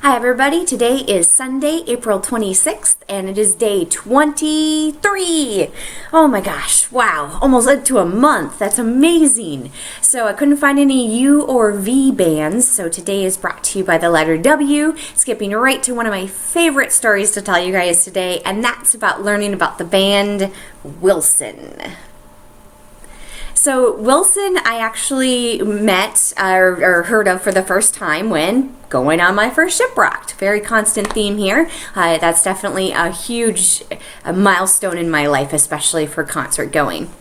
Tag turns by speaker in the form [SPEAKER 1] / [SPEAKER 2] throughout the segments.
[SPEAKER 1] Hi everybody, today is Sunday, April 26th, and it is day 23. Oh my gosh, wow, almost into a month. That's amazing. So I couldn't find any U or V bands, so today is brought to you by the letter W, skipping right to one of my favorite stories to tell you guys today, and that's about learning about the band Wilson. So Wilson, I actually met or heard of for the first time when going on my first Shiprocked. Very constant theme here. That's definitely a huge milestone in my life, especially for concert going.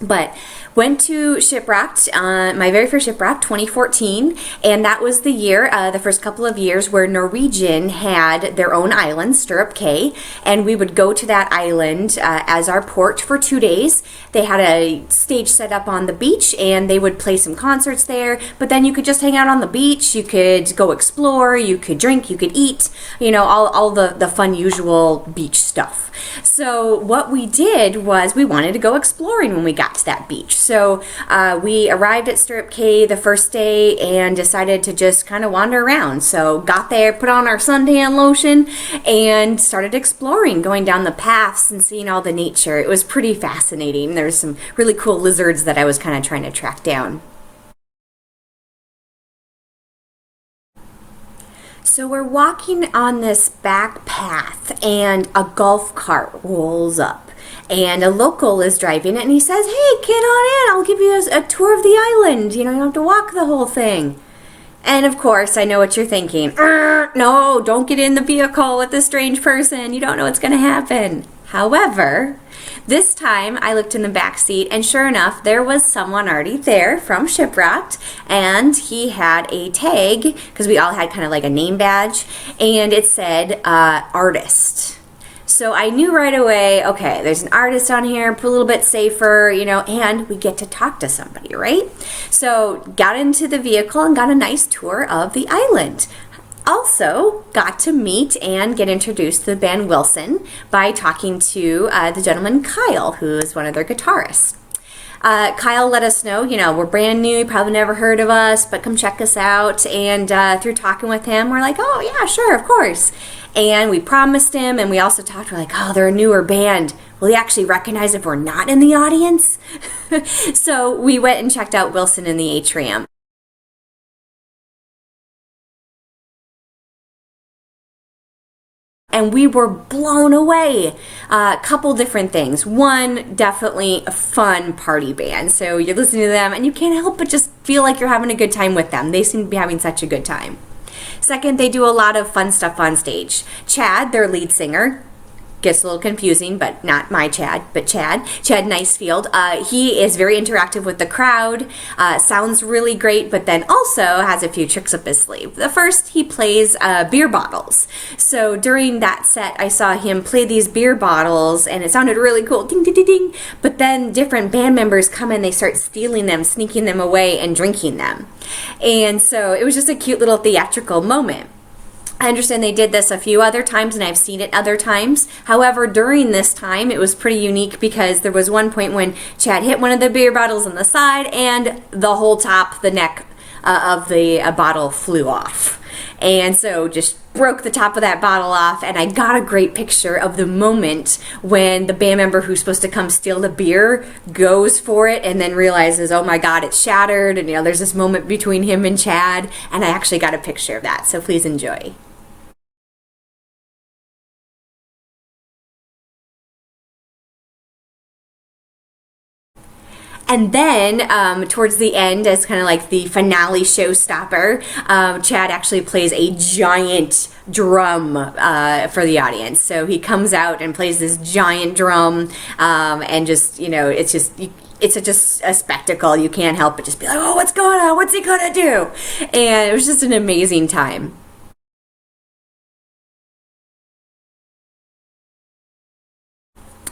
[SPEAKER 1] But went to Shiprocked, my very first Shiprocked, 2014, and that was the year, the first couple of years where Norwegian had their own island, Stirrup Cay, and we would go to that island as our port for 2 days. They had a stage set up on the beach, and they would play some concerts there, but then you could just hang out on the beach, you could go explore, you could drink, you could eat, you know, all the fun usual beach stuff. So what we did was we wanted to go exploring when we got to that beach. So we arrived at Stirrup Cay the first day and decided to just kind of wander around. So got there, put on our suntan lotion, and started exploring, going down the paths and seeing all the nature. It was pretty fascinating. There's some really cool lizards that I was kind of trying to track down. So we're walking on this back path and a golf cart rolls up and a local is driving it and he says, "Hey, get on in, I'll give you a tour of the island. You know, you don't have to walk the whole thing." And of course, I know what you're thinking. No, don't get in the vehicle with this strange person. You don't know what's going to happen. However, this time I looked in the back seat and sure enough, there was someone already there from Shiprocked and he had a tag because we all had kind of like a name badge and it said artist. So I knew right away, okay, there's an artist on here, a little bit safer, you know, and we get to talk to somebody, right? So got into the vehicle and got a nice tour of the island. Also got to meet and get introduced to the band Wilson by talking to the gentleman Kyle, who is one of their guitarists. Kyle let us know, you know, we're brand new, you probably never heard of us, but come check us out. And through talking with him, we're like, oh yeah, sure, of course. And we promised him, and we also talked, we're like, oh, they're a newer band. Will he actually recognize if we're not in the audience? So we went and checked out Wilson in the atrium. And we were blown away. A couple different things. One, definitely a fun party band. So you're listening to them and you can't help but just feel like you're having a good time with them. They seem to be having such a good time. Second, they do a lot of fun stuff on stage. Chad, their lead singer, gets a little confusing, but not my Chad, but Chad Nicefield. He is very interactive with the crowd, sounds really great, but then also has a few tricks up his sleeve. The first, he plays beer bottles. So during that set, I saw him play these beer bottles, and it sounded really cool, ding, ding, ding, ding. But then different band members come in, they start stealing them, sneaking them away, and drinking them. And so it was just a cute little theatrical moment. I understand they did this a few other times and I've seen it other times. However, during this time, it was pretty unique because there was one point when Chad hit one of the beer bottles on the side and the whole top, the neck of the bottle flew off. And so just broke the top of that bottle off, and I got a great picture of the moment when the band member who's supposed to come steal the beer goes for it and then realizes, oh my God, it's shattered, and you know, there's this moment between him and Chad, and I actually got a picture of that, so please enjoy. And then towards the end, as kind of like the finale showstopper, Chad actually plays a giant drum for the audience. So he comes out and plays this giant drum, and just, you know, it's just a spectacle. You can't help but just be like, oh, what's going on? What's he gonna do? And it was just an amazing time.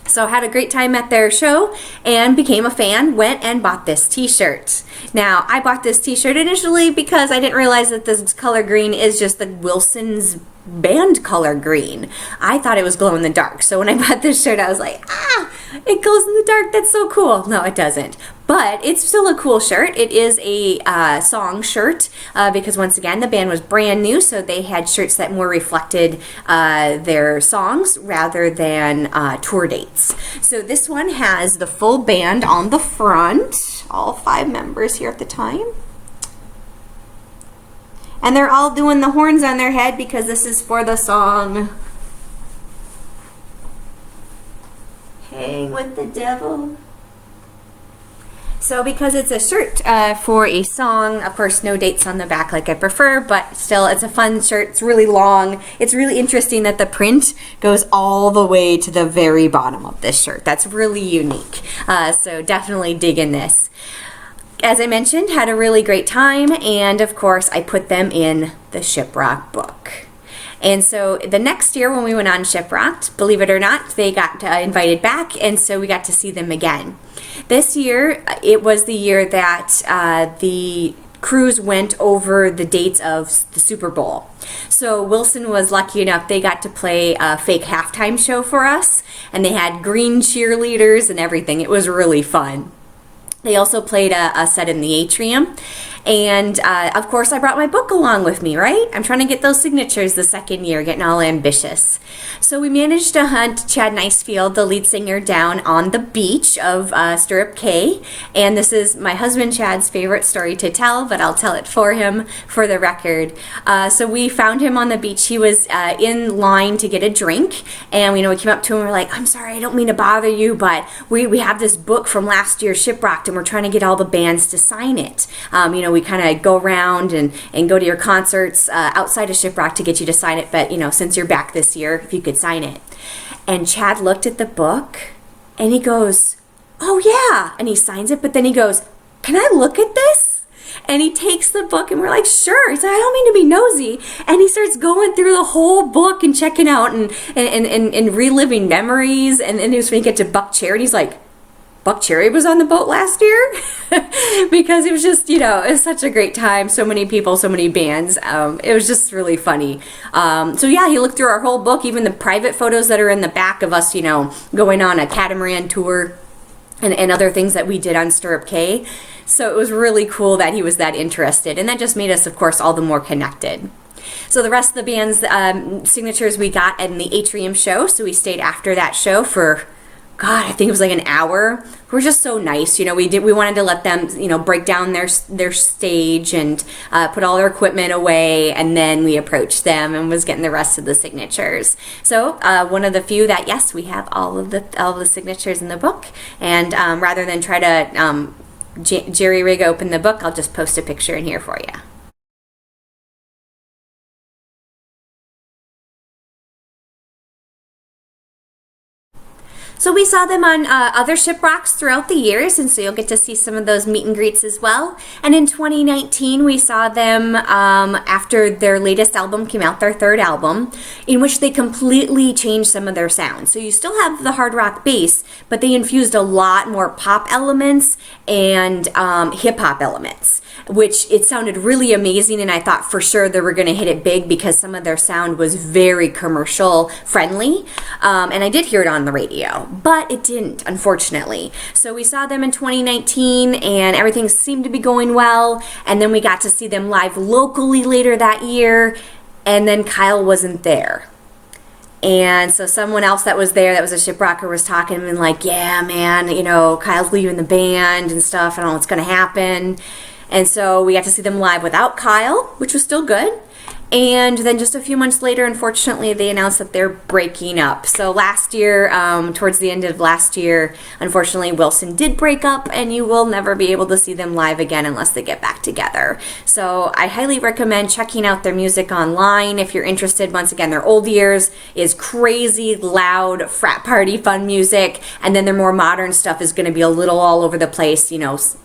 [SPEAKER 1] So had a great time at their show and became a fan, went and bought this t-shirt. Now, I bought this t-shirt initially because I didn't realize that this color green is just the Wilson's band color green. I thought it was glow in the dark. So when I bought this shirt, I was like, It glows in the dark. That's so cool. No, it doesn't. But it's still a cool shirt. It is a song shirt because, once again, the band was brand new, so they had shirts that more reflected their songs rather than tour dates. So this one has the full band on the front, all 5 members here at the time. And they're all doing the horns on their head because this is for the song Hang with the Devil. So because it's a shirt for a song, of course no dates on the back like I prefer, but still it's a fun shirt. It's really long. It's really interesting that the print goes all the way to the very bottom of this shirt. That's really unique. So definitely digging this. As I mentioned, had a really great time, and of course I put them in the Shiprock book. And so the next year when we went on Shiprocked, believe it or not, they got invited back, and so we got to see them again. This year, it was the year that the cruise went over the dates of the Super Bowl. So Wilson was lucky enough, they got to play a fake halftime show for us, and they had green cheerleaders and everything. It was really fun. They also played a set in the atrium. And of course I brought my book along with me, right? I'm trying to get those signatures the second year, getting all ambitious. So we managed to hunt Chad Nicefield, the lead singer, down on the beach of Stirrup Cay. And this is my husband Chad's favorite story to tell, but I'll tell it for him for the record. So we found him on the beach. He was in line to get a drink. And we came up to him and we're like, I'm sorry, I don't mean to bother you, but we have this book from last year's Shiprocked and we're trying to get all the bands to sign it. We kind of go around and go to your concerts outside of Shiprock to get you to sign it, but since you're back this year, if you could sign it. And Chad looked at the book and he goes, oh yeah, and he signs it, but then he goes, can I look at this? And he takes the book and we're like, sure. He's like, I don't mean to be nosy. And he starts going through the whole book and checking out and reliving memories. And then when he get to Buck Cherry, he's like, Buck Cherry was on the boat last year because it was just, it was such a great time. So many people, so many bands. It was just really funny. So yeah, he looked through our whole book, even the private photos that are in the back of us, going on a catamaran tour and other things that we did on Stirrup Cay. So it was really cool that he was that interested. And that just made us, of course, all the more connected. So the rest of the band's signatures we got in the Atrium show. So we stayed after that show for, God, I think it was like an hour. We're just so nice, we wanted to let them, break down their stage and put all their equipment away, and then we approached them and was getting the rest of the signatures. So one of the few that, yes, we have all of the signatures in the book, and rather than try to jerry rig open the book, I'll just post a picture in here for you. So we saw them on other Shiprocks throughout the years, and so you'll get to see some of those meet and greets as well. And in 2019, we saw them after their latest album came out, their 3rd album, in which they completely changed some of their sound. So you still have the hard rock bass, but they infused a lot more pop elements and hip-hop elements, which it sounded really amazing, and I thought for sure they were going to hit it big because some of their sound was very commercial friendly, and I did hear it on the radio, but it didn't, unfortunately. So we saw them in 2019 and everything seemed to be going well, and then we got to see them live locally later that year, and then Kyle wasn't there. And so someone else that was there that was a Shiprocker was talking and like, yeah, man, Kyle's leaving the band and stuff. I don't know what's going to happen. And so we got to see them live without Kyle, which was still good. And then just a few months later, unfortunately, they announced that they're breaking up. So last year, towards the end of last year, unfortunately, Wilson did break up, and you will never be able to see them live again unless they get back together. So I highly recommend checking out their music online if you're interested. Once again, their old years is crazy, loud, frat party, fun music, and then their more modern stuff is going to be a little all over the place.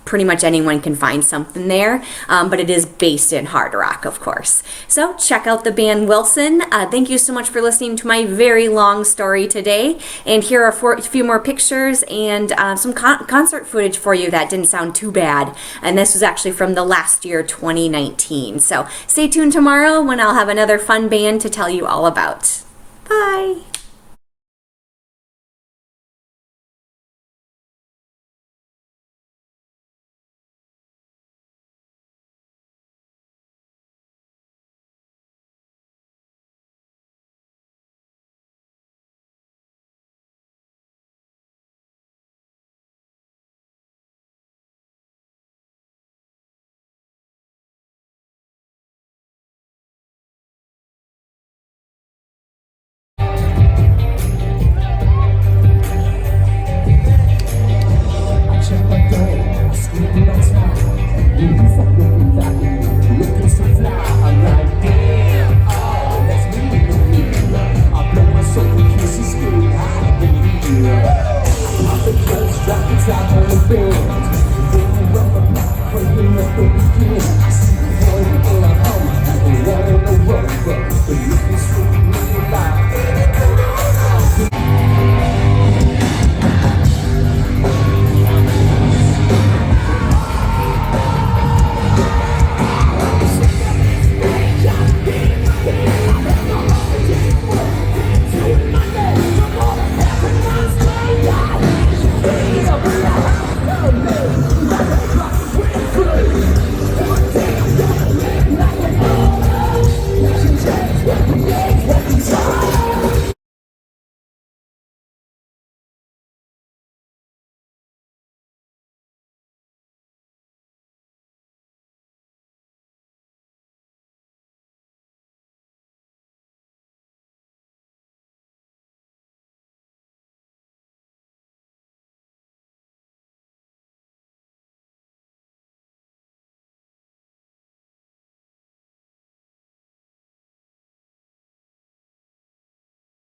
[SPEAKER 1] Pretty much anyone can find something there, but it is based in hard rock, of course. So check out the band Wilson. Thank you so much for listening to my very long story today. And here are a few more pictures and some concert footage for you that didn't sound too bad. And this was actually from the last year, 2019. So stay tuned tomorrow when I'll have another fun band to tell you all about. Bye.